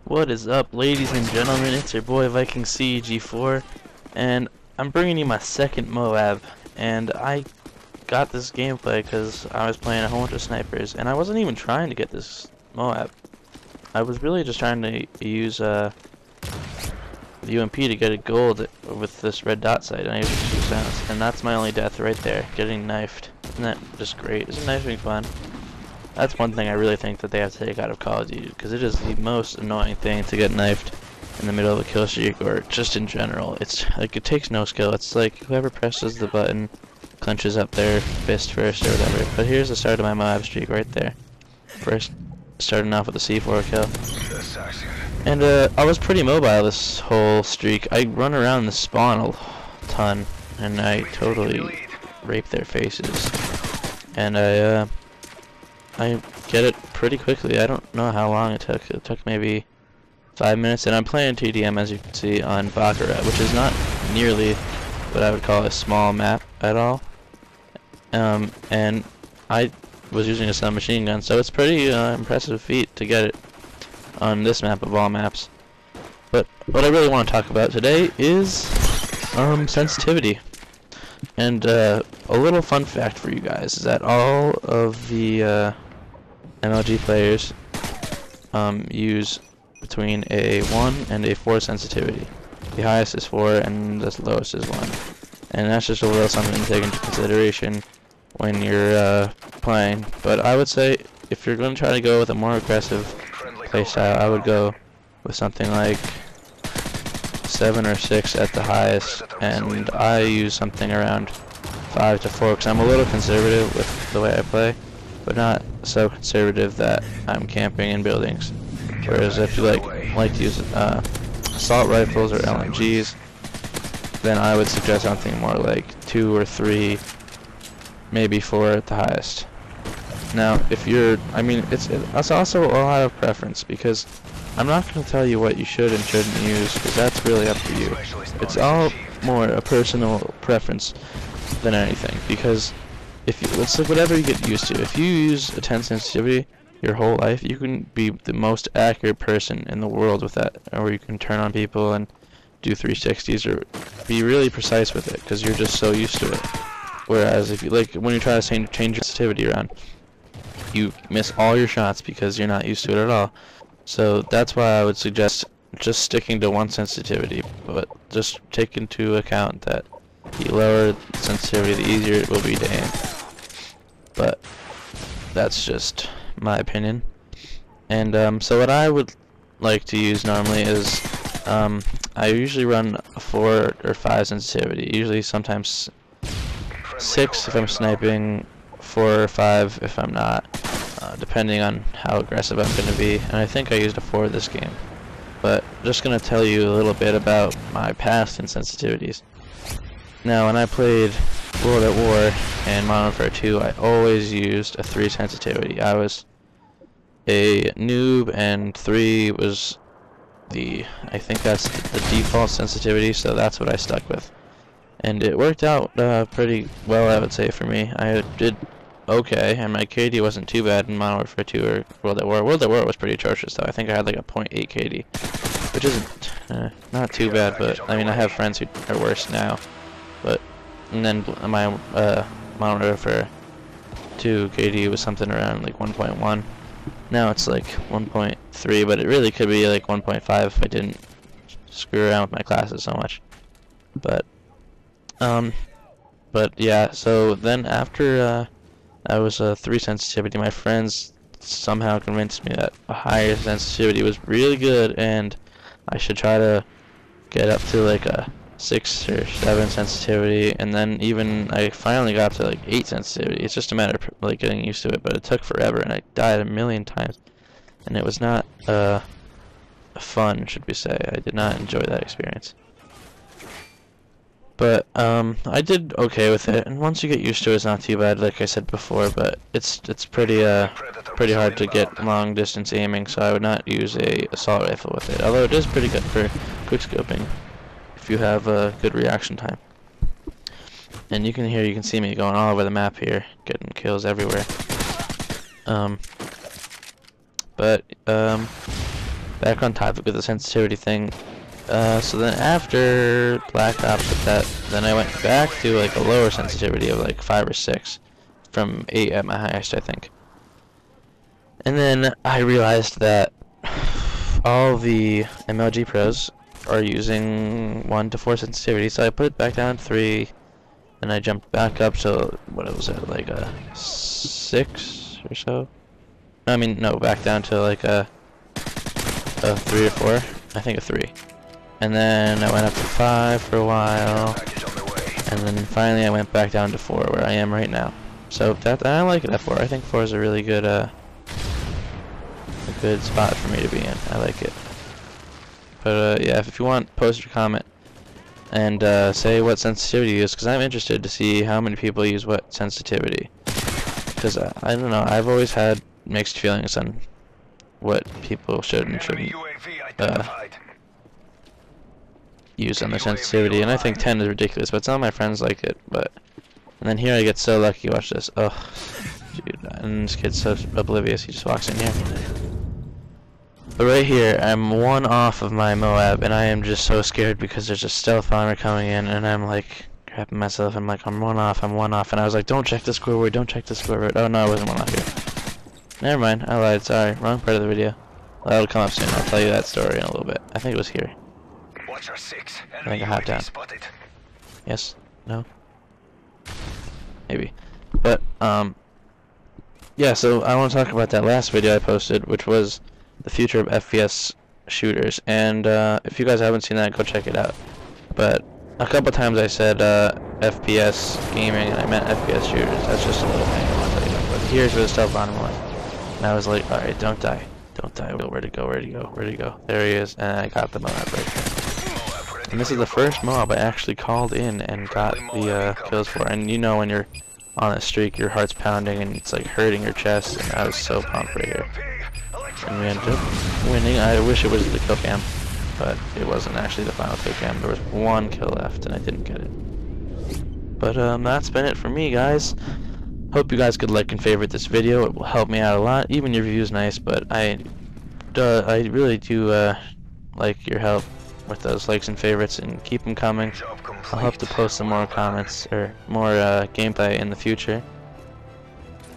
What is up, ladies and gentlemen? It's your boy Viking CG4, and I'm bringing you my second MOAB. And I got this gameplay because I was playing a whole bunch of snipers, and I wasn't even trying to get this MOAB. I was really just trying to use the UMP to get a gold with this red dot sight, and I used 2 sounds, and that's my only death right there, getting knifed. Isn't that just great? Isn't knifing fun? That's one thing I really think that they have to take out of Call of Duty, because it is the most annoying thing to get knifed in the middle of a kill streak, or just in general. It's like, it takes no skill. It's like whoever presses the button clenches up their fist first or whatever. But here's the start of my MOAB streak right there. First, starting off with a C4 kill. And I was pretty mobile this whole streak. I run around the spawn a ton, and I totally rape their faces. And I get it pretty quickly. I don't know how long it took. It took maybe 5 minutes, and I'm playing TDM, as you can see, on Bakara, which is not nearly what I would call a small map at all. And I was using a submachine gun, so it's pretty impressive feat to get it on this map of all maps. But what I really want to talk about today is sensitivity. And a little fun fact for you guys is that all of the MLG players use between a 1 and a 4 sensitivity. The highest is 4 and the lowest is 1. And that's just a little something to take into consideration when you're playing. But I would say if you're going to try to go with a more aggressive playstyle, I would go with something like 7 or 6 at the highest, and I use something around 5 to 4 because I'm a little conservative with the way I play, but not so conservative that I'm camping in buildings. Whereas if you like to use assault rifles or LMGs, then I would suggest something more like 2 or 3, maybe 4 at the highest. Now, if you're, I mean, it's also a lot of preference, because I'm not going to tell you what you should and shouldn't use, because that's really up to you. It's all more a personal preference than anything, because if you, it's like whatever you get used to. If you use a 10 sensitivity your whole life, you can be the most accurate person in the world with that, or you can turn on people and do 360s or be really precise with it because you're just so used to it. Whereas if you when you try to change your sensitivity around, you miss all your shots because you're not used to it at all. So that's why I would suggest just sticking to 1 sensitivity, but just take into account that the lower the sensitivity, the easier it will be to aim. But that's just my opinion. And so what I would like to use normally is I usually run a 4 or 5 sensitivity. Usually sometimes 6 if I'm sniping, 4 or 5 if I'm not, depending on how aggressive I'm going to be. And I think I used a 4 this game. But just going to tell you a little bit about my past insensitivities. Now, when I played World at War and Modern Warfare 2, I always used a 3 sensitivity. I was a noob, and 3 was I think that's the default sensitivity, so that's what I stuck with. And it worked out pretty well, I would say, for me. I did okay, and my KD wasn't too bad in Modern Warfare 2 or World at War. World at War was pretty atrocious, though. I think I had like a .8 KD, which isn't not too bad, but I mean, I have friends who are worse now. But and then my Modern Warfare 2 KD was something around like 1.1. Now it's like 1.3, but it really could be like 1.5 if I didn't screw around with my classes so much. But yeah. So then after I was a 3 sensitivity, my friends somehow convinced me that a higher sensitivity was really good, and I should try to get up to like a 6 or 7 sensitivity, and then even I finally got up to like 8 sensitivity. It's just a matter of like getting used to it, but it took forever, and I died a million times, and it was not fun, should we say. I did not enjoy that experience. But I did okay with it, and once you get used to it, it's not too bad, like I said before. But it's pretty hard to get long distance aiming, so I would not use a assault rifle with it. Although it is pretty good for quick scoping if you have a good reaction time. And you can see me going all over the map here, getting kills everywhere. But back on topic with the sensitivity thing. So then after Black Ops with that, then I went back to like a lower sensitivity of like 5 or 6 from 8 at my highest, I think. And then I realized that all the MLG pros are using 1 to 4 sensitivity, so I put it back down to 3, and I jumped back up to, what was it, like a 6 or so? I mean, no, back down to like a 3 or 4, I think a 3. And then I went up to 5 for a while, and then finally I went back down to 4, where I am right now. So that I like it at 4. I think 4 is a really good spot for me to be in. I like it. But yeah, if you want, post your comment and say what sensitivity you use, because I'm interested to see how many people use what sensitivity. Because I don't know, I've always had mixed feelings on what people should and shouldn't use on their sensitivity, and I think 10 is ridiculous, but some of my friends like it. But and then here I get so lucky. Watch this. Oh, dude, and this kid's so oblivious. He just walks in here. But right here, I'm 1 off of my MOAB, and I am just so scared because there's a stealth bomber coming in, and I'm like crapping myself. I'm like, I'm 1 off, and I was like, don't check the scoreboard, don't check the scoreboard. Oh no, I wasn't 1 off here. Never mind, I lied. Sorry, wrong part of the video. Well, that'll come up soon. I'll tell you that story in a little bit. I think it was here. Watcher 6. I think I hopped down. Yes? No? Maybe. But yeah. So I want to talk about that last video I posted, which was the future of FPS shooters, and if you guys haven't seen that, go check it out. But a couple times I said FPS gaming, and I meant FPS shooters. That's just a little thing I want to tell you about. But here's where the stealth bomber went, and I was like, all right, don't die, don't die. Where'd he go? Where'd he go? Where'd he go? There he is, and I got the MOAB right there. And this is the first MOAB I actually called in and got the kills for. And you know, when you're on a streak, your heart's pounding and it's like hurting your chest, and I was so pumped right here. And we ended up winning. I wish it was the kill cam, but it wasn't actually the final kill cam. There was 1 kill left, and I didn't get it. But that's been it for me, guys. Hope you guys could like and favorite this video. It will help me out a lot. Even your review is nice, but I really do like your help with those likes and favorites, and keep them coming. I'll hope to post some more comments or more gameplay in the future.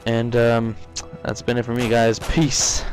And that's been it for me, guys. Peace.